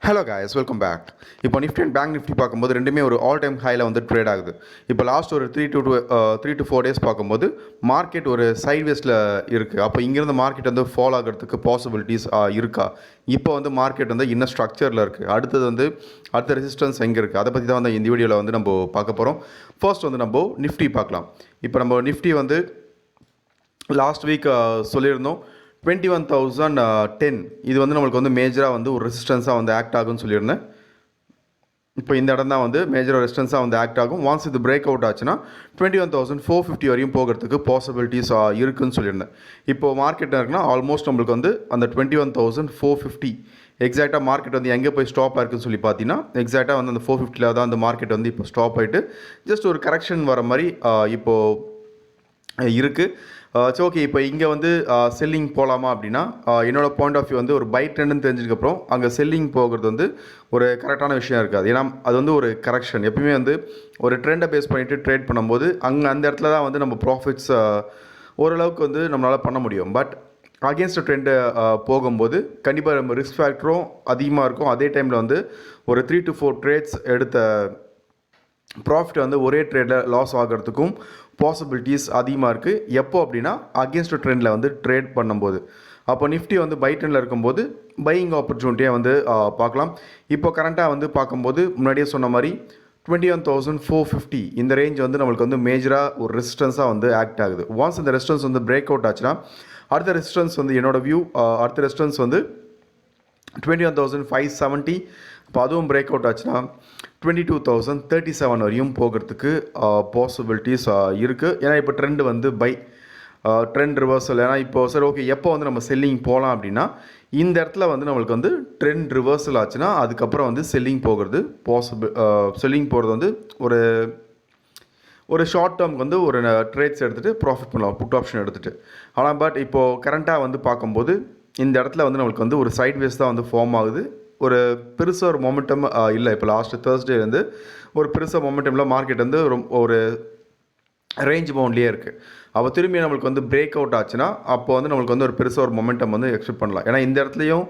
Hello guys, welcome back. இப்போ Nifty and Bank Nifty பார்க்கும்போது ரெண்டுமே ஒரு ஆல் டைம் ஹையில் வந்து ட்ரேட் ஆகுது. இப்போ லாஸ்ட் ஒரு 3 to 4 டேஸ் பார்க்கும்போது மார்க்கெட் ஒரு சைட்வேஸில் இருக்குது. அப்போ இங்கேருந்து மார்க்கெட் வந்து ஃபாலோ ஆகிறதுக்கு பாசிபிலிட்டிஸ் இருக்கா? இப்போ வந்து மார்க்கெட் வந்து இன்னும் ஸ்ட்ரக்சரில் இருக்குது. அடுத்த ரெசிஸ்டன்ஸ் எங்கே இருக்குது? அதை பற்றி தான் வந்து இந்த வீடியோவில் வந்து நம்ம பார்க்க போகிறோம். ஃபர்ஸ்ட் வந்து நம்ம நிஃப்டி பார்க்கலாம். இப்போ நம்ம நிஃப்டி வந்து லாஸ்ட் வீக் சொல்லியிருந்தோம் 21,010 இது வந்து நம்மளுக்கு வந்து மேஜராக வந்து ஒரு ரெசிஸ்டன்ஸாக வந்து ஆக்ட் ஆகும்னு சொல்லியிருந்தேன். இப்போ இந்த இடம் தான் வந்து மேஜர் ரெசிஸ்டன்ஸாக வந்து ஆக்ட் ஆகும். ஒன்ஸ் இது பிரேக் அவுட் ஆச்சுன்னா 21,450 வரையும் போகிறதுக்கு பாசிபிலிட்டிஸ் இருக்குதுன்னு சொல்லியிருந்தேன். இப்போது மார்க்கெட் இருக்குன்னா ஆல்மோஸ்ட் நம்மளுக்கு வந்து அந்த 21,450 எக்ஸாக்டாக மார்க்கெட் வந்து எங்கே போய் ஸ்டாப் ஆயிருக்குன்னு சொல்லி பார்த்தீங்கன்னா எக்ஸாக்டாக வந்து அந்த 450 தான் அந்த மார்க்கெட் வந்து இப்போ ஸ்டாப் ஆகிட்டு ஜஸ்ட் ஒரு கரெக்ஷன் வர மாதிரி இப்போது இருக்குது. சரி, ஓகே. இப்போ இங்கே வந்து செல்லிங் போகலாமா அப்படின்னா என்னோடய பாயிண்ட் ஆஃப் வியூ வந்து ஒரு பை ட்ரெண்டுன்னு தெரிஞ்சதுக்கப்புறம் அங்கே செல்லிங் போகிறது வந்து ஒரு கரெக்டான விஷயம் இருக்காது. ஏன்னா அது வந்து ஒரு கரெக்ஷன். எப்பயுமே வந்து ஒரு ட்ரெண்டை பேஸ் பண்ணிவிட்டு ட்ரேட் பண்ணும்போது அந்த இடத்துல தான் வந்து நம்ம ப்ராஃபிட்ஸ் ஓரளவுக்கு வந்து நம்மளால் பண்ண முடியும். பட் அகேன்ஸ்ட் ட்ரெண்டு போகும்போது கண்டிப்பாக நம்ம ரிஸ்க் ஃபேக்டரும் அதிகமாக இருக்கும். அதே டைமில் வந்து ஒரு 3 to 4 ட்ரேட்ஸ் எடுத்த ப்ராஃபிட் வந்து ஒரே ட்ரேடில் லாஸ் ஆகிறதுக்கும் பாசிபிலிட்டிஸ் அதிகமாக இருக்குது. எப்போ அப்படின்னா அகேன்ஸ்ட் ட்ரெண்டில் வந்து ட்ரேட் பண்ணும்போது. அப்போ நிஃப்டி வந்து பை ட்ரெண்டில் இருக்கும்போது பையிங் ஆப்பர்ச்சுனிட்டியாக வந்து பார்க்கலாம். இப்போ கரண்ட்டாக வந்து பார்க்கும்போது முன்னாடியே சொன்ன மாதிரி 21,450 இந்த ரேஞ்ச் வந்து நம்மளுக்கு வந்து மேஜராக ஒரு ரெசிஸ்டன்ஸாக வந்து ஆக்ட் ஆகுது. ஒன்ஸ் இந்த ரெசிஸ்டன்ஸ் வந்து பிரேக் அவுட் ஆச்சுன்னா அடுத்த ரெசிஸ்டன்ஸ் வந்து என்னோடய வியூ அடுத்த ரெசிஸ்டன்ஸ் வந்து 21,570. இப்போ அதுவும் பிரேக் அவுட் ஆச்சுன்னா 22,037 வரையும் போகிறதுக்கு பாசிபிலிட்டிஸ் இருக்குது. ஏன்னா இப்போ ட்ரெண்டு வந்து ட்ரெண்ட் ரிவர்சல். ஏன்னா இப்போது சரி, ஓகே, எப்போ வந்து நம்ம செல்லிங் போகலாம் அப்படின்னா இந்த இடத்துல வந்து நம்மளுக்கு வந்து ட்ரெண்ட் ரிவர்சல் ஆச்சுன்னா அதுக்கப்புறம் வந்து செல்லிங் போகிறது செல்லிங் போகிறது வந்து ஒரு ஷார்ட் டேர்முக்கு வந்து ஒரு ட்ரேட்ஸ் எடுத்துகிட்டு ப்ராஃபிட் பண்ணலாம், புட் ஆப்ஷன் எடுத்துகிட்டு. ஆனால் பட் இப்போது கரண்ட்டாக வந்து பார்க்கும்போது இந்த இடத்துல வந்து நம்மளுக்கு வந்து ஒரு சைட்வேஸ் தான் வந்து ஃபார்ம் ஆகுது. ஒரு பெருசாக ஒரு மொமெண்டம் இல்லை. இப்போ லாஸ்ட்டு தேர்ஸ்டேலேருந்து ஒரு பெருசாக மொமெண்டமில் மார்க்கெட் வந்து ஒரு ரேஞ்ச் பவுண்ட்லேயே இருக்குது. அப்போ திரும்பி நம்மளுக்கு வந்து பிரேக் அவுட் ஆச்சுன்னா அப்போ வந்து நம்மளுக்கு வந்து ஒரு பெருசாக ஒரு மொமெண்டம் வந்து எக்ஸ்பெக்ட் பண்ணலாம். ஏன்னா இந்த இடத்துலையும்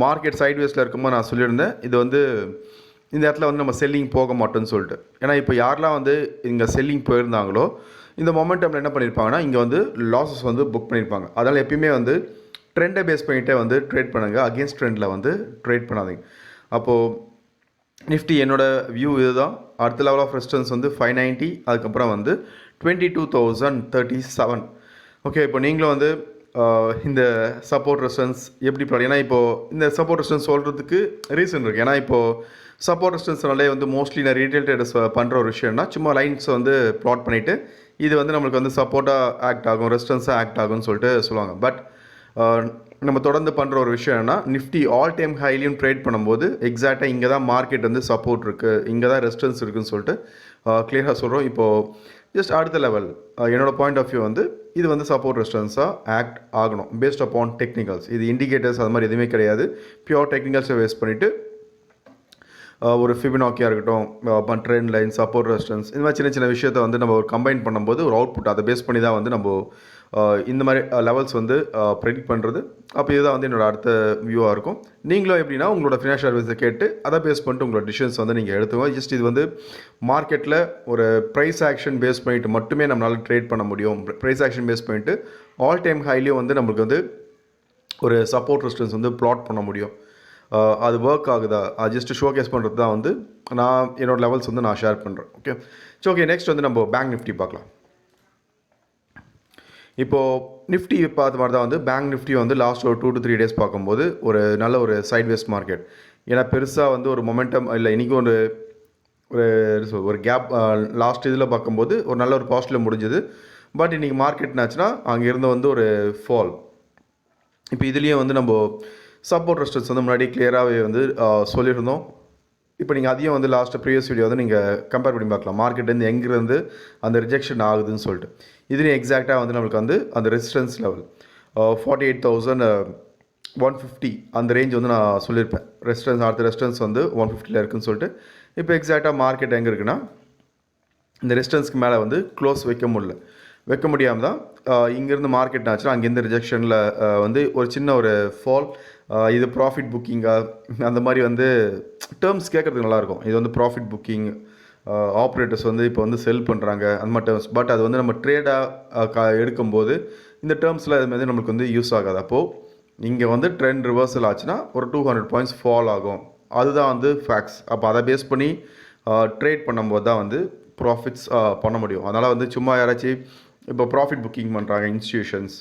மார்க்கெட் சைட்வேஸில் இருக்கும்போது நான் சொல்லியிருந்தேன் இது வந்து இந்த இடத்துல வந்து நம்ம செல்லிங் போக மாட்டோம்னு சொல்லிட்டு. ஏன்னா இப்போ யாரெல்லாம் வந்து இங்கே செல்லிங் போயிருந்தாங்களோ இந்த மொமெண்டமில் என்ன பண்ணியிருப்பாங்கன்னா இங்கே வந்து லாஸஸ் வந்து புக் பண்ணியிருப்பாங்க. அதனால் எப்பயுமே வந்து ட்ரெண்டை பேஸ் பண்ணிகிட்டே வந்து ட்ரேட் பண்ணுங்கள். அகேன்ஸ்ட் ட்ரெண்டில் வந்து ட்ரேட் பண்ணாதீங்க. அப்போது நிஃப்டி என்னோடய வியூ இதுதான். அடுத்த லெவல் ஆஃப் ரெசிஸ்டன்ஸ் வந்து 590, அதுக்கப்புறம் வந்து 22,037. ஓகே, இப்போ நீங்களும் வந்து இந்த சப்போர்ட் ரெசிஸ்டன்ஸ் எப்படி ஏன்னா இப்போது இந்த சப்போர்ட் ரெசிஸ்டன்ஸ் சொல்கிறதுக்கு ரீசன் இருக்குது. ஏன்னா இப்போது சப்போர்ட் ரெசிஸ்டன்ஸ்னாலே வந்து மோஸ்ட்லி நான் ரீட்டைல் ட்ரேடர்ஸ் பண்ணுற ஒரு விஷயம்னா சும்மா லைன்ஸ் வந்து ப்ளாட் பண்ணிவிட்டு இது வந்து நம்மளுக்கு வந்து சப்போர்ட்டாக ஆக்ட் ஆகும், ரெசிஸ்டன்ஸாக ஆக்ட் ஆகும்னு சொல்லிட்டு சொல்லுவாங்க. பட் நம்ம தொடர்ந்து பண்ணுற ஒரு விஷயம் என்ன, நிஃப்டி ஆல் டைம் ஹைலையும் ட்ரேட் பண்ணும்போது எக்ஸாக்டாக இங்கே தான் மார்க்கெட் வந்து சப்போர்ட் இருக்குது, இங்கே தான் ரெசிஸ்டன்ஸ் இருக்குதுன்னு சொல்லிட்டு கிளியராக சொல்கிறோம். இப்போது ஜஸ்ட் அடுத்த லெவல் என்னோடய பாயிண்ட் ஆஃப் வியூ வந்து இது வந்து சப்போர்ட் ரெசிஸ்டன்ஸாக ஆக்ட் ஆகணும் பேஸ்ட் அப்பான் டெக்னிக்கல்ஸ். இது இண்டிகேட்டர்ஸ் அது மாதிரி எதுவுமே கிடையாது. பியூர் டெக்னிக்கல்ஸை வேஸ்ட் பண்ணிவிட்டு ஒரு ஃபிபனாக்கியாக இருக்கட்டும், ட்ரெண்ட் லைன், சப்போர்ட் ரெசிஸ்டன்ஸ், இந்த மாதிரி சின்ன சின்ன விஷயத்தை வந்து நம்ம ஒரு கம்பைன் பண்ணும்போது ஒரு அவுட்புட் அதை பேஸ் பண்ணி தான் வந்து நம்ம இந்த மாதிரி லெவல்ஸ் வந்து ப்ரெடிக்ட் பண்ணுறது. அப்போ இதுதான் வந்து என்னோடய அடுத்த வியூவாக இருக்கும். நீங்களும் எப்படின்னா உங்களோட ஃபினான்ஷியல் அட்வைஸை கேட்டு அதை பேஸ் பண்ணிட்டு உங்களோட டிசிஷன்ஸ் வந்து நீங்கள் எடுத்துக்கோங்க. ஜஸ்ட் இது வந்து மார்க்கெட்டில் ஒரு ப்ரைஸ் ஆக்ஷன் பேஸ் பண்ணிவிட்டு மட்டுமே நம்மளால் ட்ரேட் பண்ண முடியும். ப்ரைஸ் ஆக்ஷன் பேஸ் பண்ணிவிட்டு ஆல் டைம் ஹைலையும் வந்து நம்மளுக்கு வந்து ஒரு சப்போர்ட் ரெசிஸ்டன்ஸ் வந்து ப்ளாட் பண்ண முடியும். அது ஒர்க் ஆகுதா அது ஜஸ்ட் ஷோகேஸ் பண்ணுறது தான் வந்து நான் என்னோடய லெவல்ஸ் வந்து நான் ஷேர் பண்ணுறேன். ஓகே, ஸோ ஓகே, நெக்ஸ்ட் வந்து நம்ம பேங்க் நிஃப்டி பார்க்கலாம். இப்போது நிஃப்டி பார்த்த மாதிரி தான் வந்து பேங்க் நிஃப்டி வந்து லாஸ்ட் ஒரு 2 to 3 டேஸ் பார்க்கும்போது ஒரு நல்ல ஒரு சைட்வேஸ் மார்க்கெட். ஏன்னா பெருசாக வந்து ஒரு மொமெண்டம் இல்லை. இன்றைக்கும் ஒரு கேப் லாஸ்ட் இதில் பார்க்கும்போது ஒரு நல்ல ஒரு பாசிட்டிவ் முடிஞ்சது. பட் இன்றைக்கி மார்க்கெட் என்னாச்சுன்னா அங்கே இருந்து வந்து ஒரு ஃபால். இப்போ இதுலேயும் வந்து நம்ம சப்போர்ட் ரெசிஸ்டன்ஸ் வந்து முன்னாடி கிளியராகவே வந்து சொல்லியிருந்தோம். இப்போ நீங்கள் அதையும் வந்து ப்ரீவியஸ் வீடியோ வந்து நீங்கள் கம்பேர் பண்ணி பார்க்கலாம். மார்க்கெட்லேருந்து எங்கேருந்து அந்த ரிஜெக்ஷன் ஆகுதுன்னு சொல்லிட்டு. இதுலேயும் எக்ஸாக்டாக வந்து நம்மளுக்கு வந்து அந்த ரெசிஸ்டன்ஸ் லெவல் 48,150 அந்த ரேஞ்ச் வந்து நான் சொல்லியிருப்பேன். அடுத்த ரெசிஸ்டன்ஸ் வந்து 150 இருக்குதுன்னு சொல்லிட்டு. இப்போ எக்ஸாக்டாக மார்க்கெட் எங்கே இருக்குன்னா இந்த ரெசிஸ்டன்ஸ்க்கு மேலே வந்து க்ளோஸ் வைக்க முடியாமல் தான் இங்கேருந்து மார்க்கெட் ஆச்சுன்னா அங்கேருந்து ரிஜெக்ஷனில் வந்து ஒரு சின்ன ஒரு ஃபால், இது ப்ராஃபிட் புக்கிங்கா அந்த மாதிரி வந்து டேர்ம்ஸ் கேட்குறதுக்கு நல்லாயிருக்கும். இது வந்து ப்ராஃபிட் புக்கிங், ஆப்ரேட்டர்ஸ் வந்து இப்போ வந்து செல் பண்ணுறாங்க அந்த மாதிரி டேர்ம்ஸ். பட் அது வந்து நம்ம ட்ரேடாக எடுக்கும்போது இந்த டேர்ம்ஸில் அது மாதிரி நம்மளுக்கு வந்து யூஸ் ஆகாது. அப்போது இங்கே வந்து ட்ரெண்ட் ரிவர்சல் ஆச்சுன்னா ஒரு 200 பாயிண்ட்ஸ் ஃபால் ஆகும். அதுதான் வந்து ஃபேக்ட்ஸ். அப்போ அதை பேஸ் பண்ணி ட்ரேட் பண்ணும்போது தான் வந்து ப்ராஃபிட்ஸ் பண்ண முடியும். அதனால் வந்து சும்மா யாராச்சும் இப்போ ப்ராஃபிட் புக்கிங் பண்ணுறாங்க இன்ஸ்டியூஷன்ஸ்.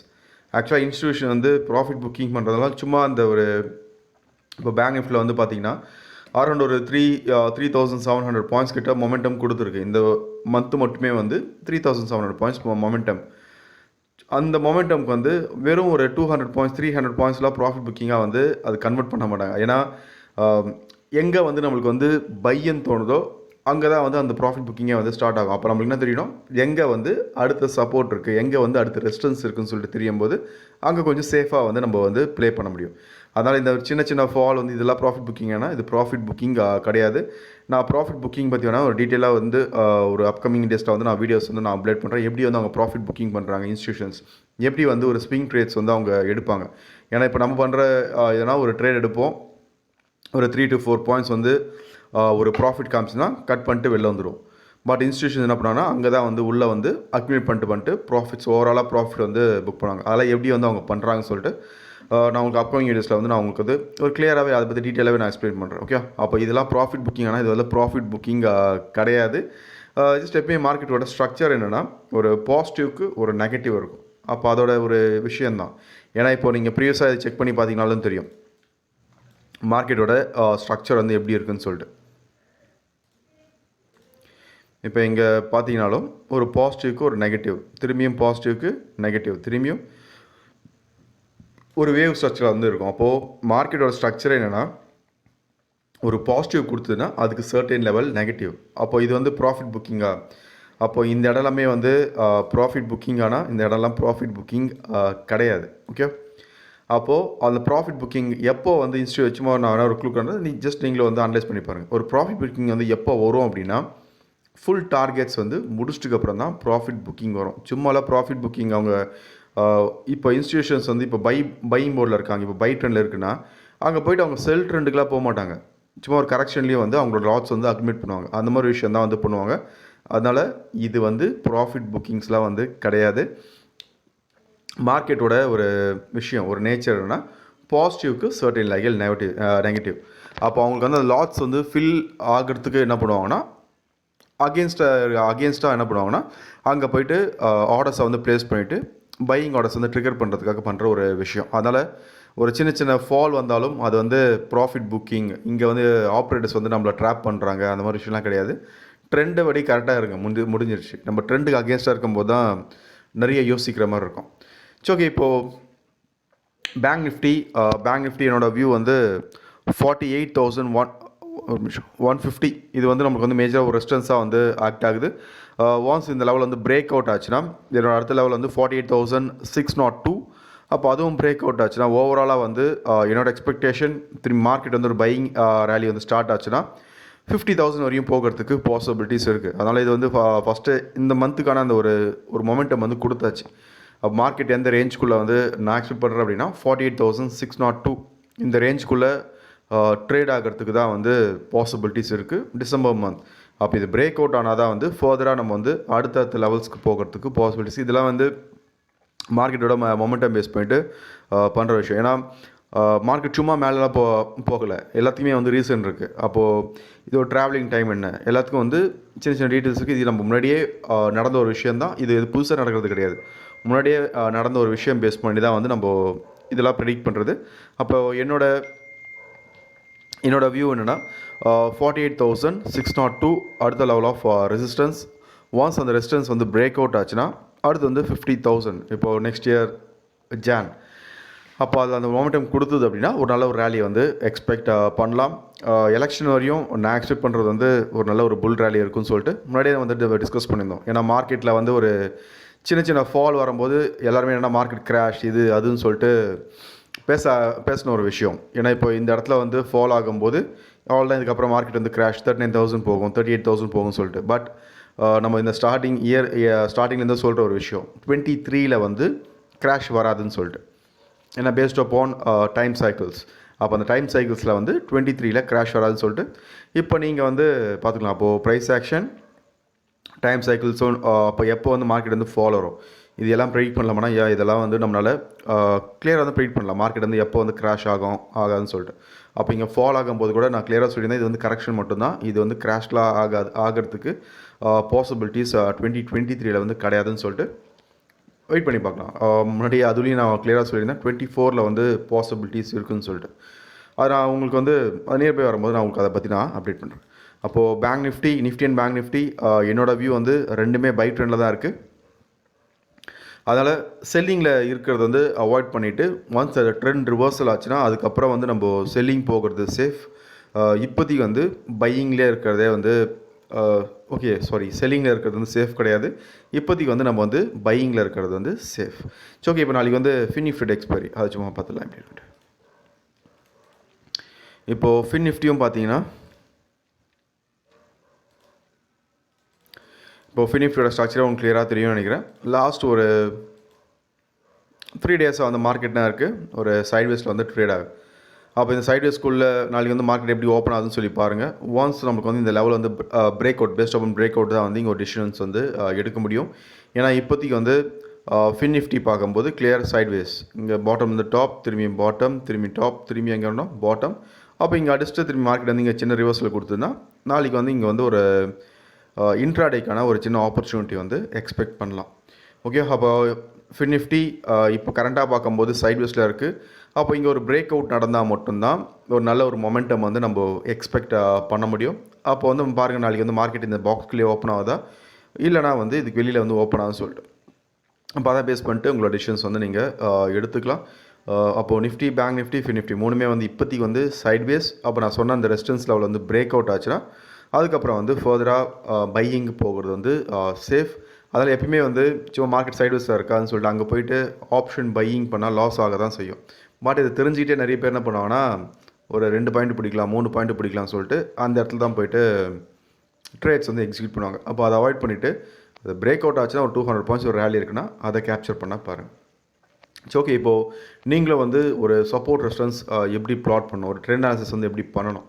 ஆக்சுவலாக இன்ஸ்டியூஷன் வந்து ப்ராஃபிட் புக்கிங் பண்ணுறதுனால சும்மா அந்த ஒரு இப்போ பேங்க் நிஃப்டியில் வந்து பார்த்தீங்கன்னா அரௌண்ட் ஒரு 3700 பாயிண்ட்ஸ் கிட்ட மொமெண்டம் கொடுத்துருக்கு. இந்த மந்த்து மட்டுமே வந்து 3700 பாயிண்ட்ஸ் மொமெண்டம். அந்த மொமெண்டம்க்கு வந்து வெறும் ஒரு 200 பாயிண்ட்ஸ் 300 பாயிண்ட்ஸ்லாம் ப்ராஃபிட் புக்கிங்காக வந்து அது கன்வெர்ட் பண்ண மாட்டாங்க. ஏன்னா எங்கே வந்து நம்மளுக்கு வந்து பையன்னு தோணுதோ அங்கே தான் வந்து அந்த ப்ராஃபிட் புக்கிங்கே வந்து ஸ்டார்ட் ஆகும். அப்போ நம்மளுக்கு என்ன தெரியணும், எங்கே வந்து அடுத்த சப்போர்ட் இருக்குது, எங்கே வந்து அடுத்த ரெசிஸ்டன்ஸ் இருக்குதுன்னு சொல்லிட்டு தெரியும் போது அங்கே கொஞ்சம் சேஃபாக வந்து நம்ம வந்து ப்ளே பண்ண முடியும். அதனால் இந்த சின்ன சின்ன ஃபால் வந்து இதெல்லாம் ப்ராஃபிட் புக்கிங்னா இது ப்ராஃபிட் புக்கிங் கிடையாது. நான் ப்ராஃபிட் புக்கிங் பற்றி வேணால் ஒரு டீட்டெயிலாக வந்து ஒரு அப்கமிங் டேஸில் வந்து நான் வீடியோஸ் வந்து நான் அப்டேட் பண்ணுறேன். எப்படி வந்து அவங்க ப்ராஃபிட் புக்கிங் பண்ணுறாங்க இன்ஸ்டியூஷன்ஸ், எப்படி வந்து ஒரு ஸ்விங் ட்ரேட்ஸ் வந்து அவங்க எடுப்பாங்க. ஏன்னா இப்போ நம்ம பண்ணுற எதனா ஒரு ட்ரேட் எடுப்போம், ஒரு 3 to 4 பாயிண்ட்ஸ் வந்து ஒரு ப்ராஃபிட் காமிச்சுன்னா கட் பண்ணிட்டு வெளில வந்துடும். பட் இன்ஸ்டியூஷன் என்ன பண்ணாங்கன்னா அங்கே தான் வந்து உள்ளே வந்து அக்யூமுலேட் பண்ணிட்டு ப்ராஃபிட்ஸ் ஓவராலாக ப்ராஃபிட் வந்து புக் பண்ணுவாங்க. அதெல்லாம் எப்படி வந்து அவங்க பண்ணுறாங்கன்னு சொல்லிட்டு நான் உங்களுக்கு அப்கமிங் வீடியோஸில் வந்து நான் உங்களுக்கு வந்து ஒரு கிளியராகவே அதை பற்றி டீட்டெயிலாகவே நான் எக்ஸ்பிளைன் பண்ணுறேன். ஓகே, அப்போ இதெல்லாம் ப்ராஃபிட் புக்கிங். ஆனால் இது வந்து ப்ராஃபிட் புக்கிங் கிடையாது. ஜஸ்ட் எப்பயுமே மார்க்கெட்டோட ஸ்ட்ரக்சர் என்னென்னா ஒரு பாசிட்டிவ்க்கு ஒரு நெகட்டிவ் இருக்கும். அப்போ அதோட ஒரு விஷயந்தான். ஏன்னா இப்போ நீங்கள் ப்ரீவியஸாக இதை செக் பண்ணி பார்த்தீங்கனாலும் தெரியும் மார்க்கெட்டோட ஸ்ட்ரக்சர் வந்து எப்படி இருக்குன்னு சொல்லிட்டு. இப்போ இங்கே பார்த்தீங்கனாலும் ஒரு பாசிட்டிவ்க்கு ஒரு நெகட்டிவ், திரும்பியும் பாசிட்டிவ்க்கு நெகட்டிவ், திரும்பியும் ஒரு வேவ் ஸ்ட்ரக்சர் வந்து இருக்கும். அப்போது மார்க்கெட்டோட ஸ்ட்ரக்சர் என்னென்னா ஒரு பாசிட்டிவ் கொடுத்ததுன்னா அதுக்கு சர்டன் லெவல் நெகட்டிவ். அப்போது இது வந்து ப்ராஃபிட் புக்கிங்காக. அப்போது இந்த இடமே வந்து ப்ராஃபிட் புக்கிங். ஆனால் இந்த இடம்லாம் ப்ராஃபிட் புக்கிங் கிடையாது. ஓகே, அப்போது அந்த ப்ராஃபிட் புக்கிங் எப்போ வந்து இன்ஸ்டியூட் சும்மா நான் ஒரு க்ளூ பண்ணுறது நீங்களும் வந்து அனலைஸ் பண்ணி பாருங்கள். ஒரு ப்ராஃபிட் புக்கிங் வந்து எப்போ வரும் அப்படின்னா ஃபுல் டார்கெட்ஸ் வந்து முடிச்சிட்டுக்கு அப்புறம் தான் ப்ராஃபிட் புக்கிங் வரும். சும்மாலாம் ப்ராஃபிட் புக்கிங் அவங்க இப்போ இன்ஸ்டியூஷன்ஸ் வந்து இப்போ பையிங் போர்டில் இருக்காங்க, இப்போ பை ட்ரெண்டில் இருக்குன்னா அங்கே போய்ட்டு அவங்க செல் ட்ரெண்டுக்கெலாம் போக மாட்டாங்க. சும்மா ஒரு கரெக்ஷன்லேயே வந்து அவங்களோட லாட்ஸ் வந்து அக்மிட் பண்ணுவாங்க. அந்த மாதிரி விஷயம் தான் வந்து பண்ணுவாங்க. அதனால் இது வந்து ப்ராஃபிட் புக்கிங்ஸ்லாம் வந்து கிடையாது. மார்க்கெட்டோட ஒரு விஷயம் ஒரு நேச்சர் என்னன்னா பாசிட்டிவ்க்கு சர்டன் லெவல் நெகட்டிவ். அப்போ அவங்களுக்கு வந்து அந்த லாட்ஸ் வந்து ஃபில் ஆகிறதுக்கு என்ன பண்ணுவாங்கன்னா அகேன்ஸ்டாக என்ன பண்ணுவாங்கன்னா அங்கே போய்ட்டு ஆர்டர்ஸை வந்து ப்ளேஸ் பண்ணிவிட்டு பையிங் ஆர்டர்ஸ் வந்து ட்ரிகர் பண்ணுறதுக்காக பண்ணுற ஒரு விஷயம். அதனால் ஒரு சின்ன சின்ன ஃபால் வந்தாலும் அது வந்து ப்ராஃபிட் புக்கிங். இங்கே வந்து ஆப்ரேட்டர்ஸ் வந்து நம்மளை ட்ராப் பண்ணுறாங்க அந்த மாதிரி விஷயம்லாம் கிடையாது. ட்ரெண்டை படி கரெக்டாக இருங்க முடிஞ்சிருச்சு. நம்ம ட்ரெண்டுக்கு அகேன்ஸ்டாக இருக்கும்போது தான் நிறைய யோசிக்கிற மாதிரி இருக்கும். ஓகே, இப்போது பேங்க் நிஃப்டி என்னோடய வியூ வந்து 48,150 இது வந்து நமக்கு வந்து மேஜராக ஒரு ரெசிஸ்டன்ஸாக வந்து ஆக்ட் ஆகுது. ஒன்ஸ் இந்த லெவல் வந்து பிரேக் அவுட் ஆச்சுன்னா இதோட அடுத்த லெவல் வந்து 48,602. அப்போ அதுவும் பிரேக் அவுட் ஆச்சுன்னா ஓவராலாக வந்து என்னோடய எக்ஸ்பெக்டேஷன் திரும்பி மார்க்கெட் வந்து ஒரு பையிங் ரேலி வந்து ஸ்டார்ட் ஆச்சுன்னா 50,000 வரையும் போகிறதுக்கு பாசிபிலிட்டிஸ் இருக்குது. அதனால் இது வந்து ஃபஸ்ட்டு இந்த மந்த்துக்கான அந்த ஒரு மொமெண்டம் வந்து கொடுத்தாச்சு. அப்போ மார்க்கெட் எந்த ரேஞ்சுக்குள்ளே வந்து நான் எக்ஸ்பெக்ட் பண்ணுறேன் அப்படின்னா 48,602 இந்த ரேஞ்சுக்குள்ளே ட்ரேட் ஆகிறதுக்கு தான் வந்து பாசிபிலிட்டிஸ் இருக்குது டிசம்பர் மந்த். அப்போ இது பிரேக் அவுட் ஆனால் தான் வந்து ஃபர்தராக நம்ம வந்து அடுத்தடுத்த லெவல்ஸ்க்கு போகிறதுக்கு பாசிபிலிட்டிஸ். இதெல்லாம் வந்து மார்க்கெட்டோட மொமெண்டம் பேஸ் பண்ணிட்டு பண்ணுற விஷயம். ஏன்னா மார்க்கெட் சும்மா மேலெலாம் போகலை, எல்லாத்துக்குமே வந்து ரீசன் இருக்குது. அப்போது இது ஒரு ட்ராவலிங் டைம் என்ன எல்லாத்துக்கும் வந்து சின்ன சின்ன டீட்டெயில்ஸ் இருக்குது. இது நம்ம முன்னாடியே நடந்த ஒரு விஷயந்தான். இது புதுசாக நடக்கிறது கிடையாது. முன்னாடியே நடந்த ஒரு விஷயம் பேஸ் பண்ணி தான் வந்து நம்ம இதெல்லாம் ப்ரெடிக்ட் பண்ணுறது. அப்போ என்னோடய வியூ என்னென்னா 48,602 அடுத்த லெவல் ஆஃப் ரெசிஸ்டன்ஸ். ஒன்ஸ் அந்த ரெசிஸ்டன்ஸ் வந்து பிரேக் அவுட் ஆச்சுன்னா அடுத்து வந்து 50,000 இப்போது நெக்ஸ்ட் இயர் ஜான். அப்போ அது அந்த மொமெண்டம் கொடுத்தது அப்படின்னா ஒரு நல்ல ஒரு ரேலியை வந்து எக்ஸ்பெக்ட் பண்ணலாம். எலெக்ஷன் வரையும் நான் எக்ஸ்பெக்ட் பண்ணுறது வந்து ஒரு நல்ல ஒரு புல் ரேலி இருக்குன்னு சொல்லிட்டு முன்னாடியே வந்துட்டு டிஸ்கஸ் பண்ணியிருந்தோம். ஏன்னா மார்க்கெட்டில் வந்து ஒரு சின்ன சின்ன ஃபால் வரும்போது எல்லாருமே என்னென்னா மார்க்கெட் கிராஷ் இது அதுன்னு சொல்லிட்டு பேசின ஒரு விஷயம். ஏன்னா இப்போ இந்த இடத்துல வந்து ஃபால் ஆகும்போது அவ்வளோதான், இதுக்கப்புறம் மார்க்கெட் வந்து கிராஷ் 39,000 போகும் 38,000 போகும்னு சொல்லிட்டு. பட் நம்ம இந்த ஸ்டார்டிங்லேருந்து சொல்கிற ஒரு விஷயம் 23ல் வந்து கிராஷ் வராதுன்னு சொல்லிட்டு. ஏன்னா பேஸ்ட் அப்பான் டைம் சைக்கிள்ஸ். அப்போ அந்த டைம் சைக்கிள்ஸில் வந்து 23ல் கிராஷ் வராதுன்னு சொல்லிட்டு இப்போ நீங்கள் வந்து பார்த்துக்கலாம். அப்போது ப்ரைஸ் ஆக்ஷன், டைம் சைக்கிள்ஸும் அப்போ எப்போ வந்து மார்க்கெட் வந்து ஃபால் வரும் இது எல்லாம் ப்ரெடிக்ட் பண்ணலாம்னா இதெல்லாம் வந்து நம்மளால் கிளியராக வந்து ப்ரெடிக்ட் பண்ணலாம் மார்க்கெட் வந்து எப்போ வந்து கிராஷ் ஆகாதுன்னு சொல்லிட்டு. அப்போ இங்கே ஃபால் ஆகும்போது கூட நான் கிளியராக சொல்லியிருந்தேன் இது வந்து கரெக்ஷன் மட்டும்தான், இது வந்து கிராஷ்லாம் ஆகிறதுக்கு பாசிபிலிட்டிஸ் 2023ல் வந்து கிடையாதுன்னு சொல்லிட்டு வெயிட் பண்ணி பார்க்கலாம். முன்னாடி அதுலேயும் நான் கிளியராக சொல்லியிருந்தேன் 24ல் வந்து பாசிபிலிட்டிஸ் இருக்குதுன்னு சொல்லிட்டு. அது நான் உங்களுக்கு வந்து நியர்பை வரும்போது நான் உங்களுக்கு அதை பற்றி நான் அப்டேட் பண்ணுறேன். அப்போது bank Nifty and Bank Nifty என்னோடய வியூ வந்து ரெண்டுமே பை ட்ரெண்டில் தான் இருக்குது. அதனால் செல்லிங்கில் இருக்கிறது வந்து அவாய்ட் பண்ணிவிட்டு ஒன்ஸ் அது ட்ரெண்ட் ரிவர்சல் ஆச்சுன்னா அதுக்கப்புறம் வந்து நம்ம செல்லிங் போகிறது சேஃப். இப்போதைக்கு வந்து பையிங்லேயே இருக்கிறதே வந்து செல்லிங்கில் இருக்கிறது வந்து சேஃப் கிடையாது. இப்போதைக்கு வந்து நம்ம வந்து பையிங்கில் இருக்கிறது வந்து சேஃப். ஸோ ஓகே, இப்போ நாளைக்கு வந்து ஃபினிஃப்ட் எக்ஸ்பைரி அது சும்மா பார்த்துலாம் எப்படி. இப்போது ஃபின் நிஃப்டியும் பார்த்தீங்கன்னா இப்போ ஃபினிஃப்டியோட ஸ்ட்ரக்சரை உங்களுக்கு கிளியராக தெரியும்னு நினைக்கிறேன். லாஸ்ட் ஒரு 3 டேஸாக வந்து மார்க்கெட்னா இருக்குது ஒரு சைட்வேஸில் வந்து ட்ரேட் ஆகுது. அப்போ இந்த சைட்வேஸ்க்குள்ளே நாளைக்கு வந்து மார்க்கெட் எப்படி ஓப்பன் ஆகுதுன்னு சொல்லி பாருங்கள். ஒன்ஸ் நமக்கு வந்து இந்த லெவல் வந்து break out based on break out தான் வந்து இங்கே ஒரு டிசிஷன்ஸ் வந்து எடுக்க முடியும். ஏன்னா இப்போதைக்கு வந்து ஃபின் நிஃப்டி பார்க்கும்போது கிளியர் சைட்வேஸ், இங்கே பாட்டம் வந்து டாப், திரும்பி பாட்டம், திரும்பி டாப், திரும்பி எங்கே வேணும் பாட்டம். அப்போ இங்கே அடிச்சுட்டு திரும்பி மார்க்கெட் வந்து இங்கே சின்ன ரிவர்ஸில் கொடுத்துருந்தா நாளைக்கு வந்து இங்கே வந்து ஒரு இன்ட்ராடேக்கான ஒரு சின்ன ஆப்பர்ச்சுனிட்டி வந்து எக்ஸ்பெக்ட் பண்ணலாம். ஓகே, அப்போ ஃபின் நிஃப்டி இப்போ கரண்ட்டாக பார்க்கும்போது சைட்வேஸில் இருக்குது. அப்போ இங்கே ஒரு பிரேக் அவுட் நடந்தால் மட்டும்தான் ஒரு நல்ல ஒரு மொமெண்டம் வந்து நம்ம எக்ஸ்பெக்ட் பண்ண முடியும். அப்போ வந்து பாருங்கள் நாளைக்கு வந்து மார்க்கெட் இந்த பாக்ஸ்குள்ளேயே ஓப்பன் ஆகுதா இல்லைனா வந்து இதுக்கு வெளியில் வந்து ஓப்பன் ஆகுதுன்னு சொல்லிட்டு அப்போ அதை பேஸ் பண்ணிட்டு உங்களோட டிசிஷன்ஸ் வந்து நீங்கள் எடுத்துக்கலாம். அப்போது Nifty, bank Nifty, fin Nifty மூணுமே வந்து இப்போதைக்கு வந்து சைட்வேஸ். அப்போ நான் சொன்ன அந்த ரெசிஸ்டன்ஸ் லெவல் வந்து பிரேக் அவுட் ஆச்சுன்னா அதுக்கப்புறம் வந்து ஃபர்தராக பையிங் போகிறது வந்து சேஃப். அதில் எப்பயுமே வந்து சும்மா மார்க்கெட் சைட்வேஸில் இருக்காதுன்னு சொல்லிட்டு அங்கே போயிட்டு ஆப்ஷன் பையிங் பண்ணால் லாஸ் ஆக தான் செய்யும். பட் இதை தெரிஞ்சுக்கிட்டே நிறைய பேர் என்ன பண்ணுவாங்கன்னா ஒரு 2 பாயிண்ட் பிடிக்கலாம், 3 பாயிண்ட் பிடிக்கலாம்னு சொல்லிட்டு அந்த இடத்துல தான் போயிட்டு ட்ரேட்ஸ் வந்து எக்ஸிக்யூட் பண்ணுவாங்க. அப்போ அதை அவாய்ட் பண்ணிவிட்டு அது பிரேக் அவுட் ஆச்சுன்னா ஒரு 200 பாயிண்ட்ஸ் ஒரு ரேலி இருக்குன்னா அதை கேப்சர் பண்ண பாருங்கள். ஸோ ஓகே, இப்போது நீங்களும் வந்து ஒரு சப்போர்ட் ரெஸ்டன்ஸ் எப்படி பிளாட் பண்ணணும், ஒரு ட்ரெண்ட் அனாலிசிஸ் வந்து எப்படி பண்ணணும்,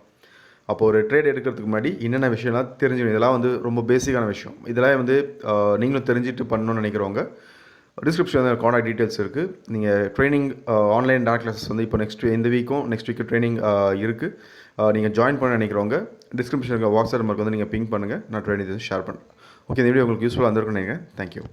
அப்போ ஒரு ட்ரேட் எடுக்கிறதுக்கு முன்னாடி என்னென்ன விஷயம்லாம் தெரிஞ்சுக்கணும். இதெல்லாம் வந்து ரொம்ப பேசிக்கான விஷயம். இதெல்லாம் வந்து நீங்களும் தெரிஞ்சுட்டு பண்ணணும்னு நினைக்கிறவங்க டிஸ்கிரிப்ஷனில் காண்டாக்ட் டீட்டெயில்ஸ் இருக்குது. நீங்கள் ட்ரைனிங் ஆன்லைன் டார்க் கிளாஸஸ் வந்து இப்போ இந்த வீக்கும் நெக்ஸ்ட் வீக்கு ட்ரைனிங் இருக்குது. நீங்கள் ஜாயின் பண்ண நினைக்கிறவங்க டிஸ்கிரிப்ஷனுக்கு வாட்ஸ்அப் நம்பருக்கு வந்து நீங்கள் பிங் பண்ணுங்கள், நான் ட்ரைனிங் ஷேர் பண்ணுறேன். ஓகே, இந்த வீடியோ உங்களுக்கு யூஸ்ஃபுல்லாக இருந்திருக்குன்னு நினைக்கிறேன். தேங்க்யூ.